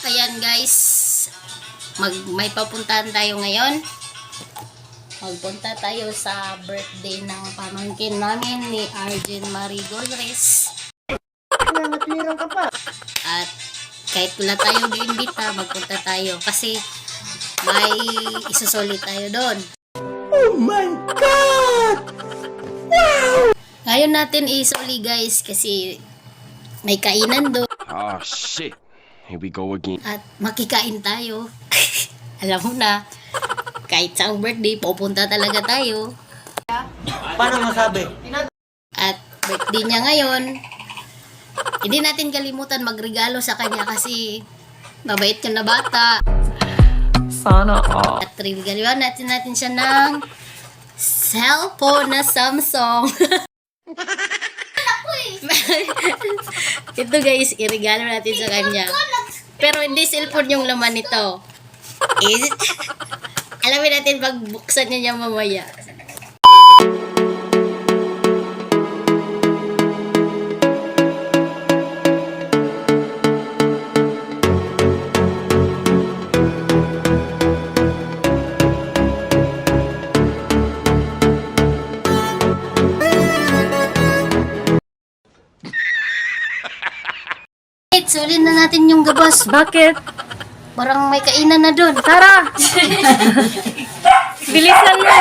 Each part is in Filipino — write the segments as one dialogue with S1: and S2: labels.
S1: ayan guys. May papuntahan tayo ngayon. Magpunta tayo sa birthday ng pamangkin namin ni Arjen Marie Golres. At kahit wala tayo diimbita, magpunta tayo kasi may isusoli tayo doon.
S2: Oh my God! Wow!
S1: Ngayon natin isoli guys kasi may kainan doon.
S3: Oh shit. Here we go again.
S1: At makikain tayo. Alam mo na, kahit sa birthday, pupunta talaga tayo.
S2: Paano masabi?
S1: At birthday niya ngayon, hindi natin kalimutan magregalo sa kanya kasi mabait ka na bata.
S4: Sana all.
S1: At regaloan natin siya ng cellphone na Samsung. Ito guys, iregalo natin sa kanya. Pero hindi cellphone yung laman nito. Alamin natin pag buksan niya mamaya. Sulin na natin yung gabas.
S4: Bakit?
S1: Parang may kainan na dun.
S4: Tara! Bilisan mo!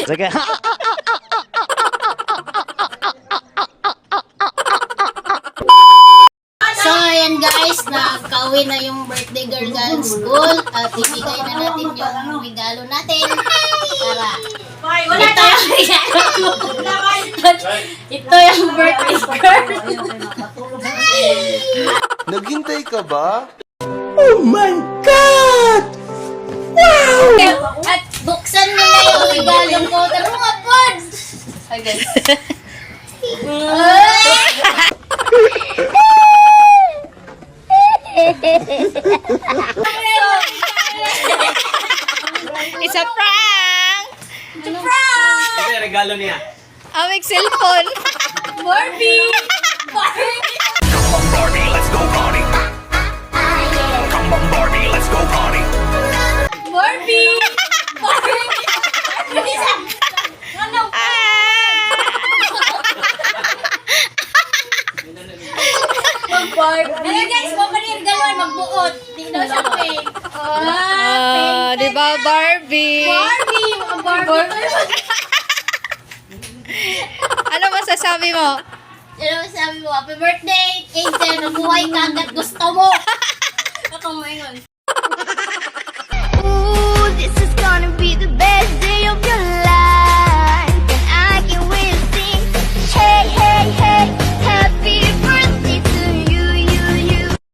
S3: Sige.
S1: So, ayan guys, nakauwi na yung birthday girl galing school at ibigay na natin yung regalo natin. Tara. Ito yung regalo mo. Ito yung birthday girl.
S5: Naghintay ka ba?
S2: Oh my God! Wow!
S1: At buksan mo na yung regalo ko. Tara mga pods! Hi guys.
S4: It's a prank!
S1: It's a prank!
S2: Ito yung regalo niya.
S4: Aming cellphone!
S1: Barbie! Barbie!
S6: Come on Barbie, let's go party. Come on Barbie, let's go party.
S1: Barbie! Barbie! Ano? Barbie! Ano guys, mapanirgaluan, magbuot. Tingnan siya pink.
S4: Oh, di ba Barbie?
S1: Barbie! Mga Barbie!
S4: Ano masasabi mo?
S1: Ano sabi mo? Happy birthday! Angel, nabuhay ka hanggat gusto mo! Ako maingon.
S7: Ooh, this is gonna be the best.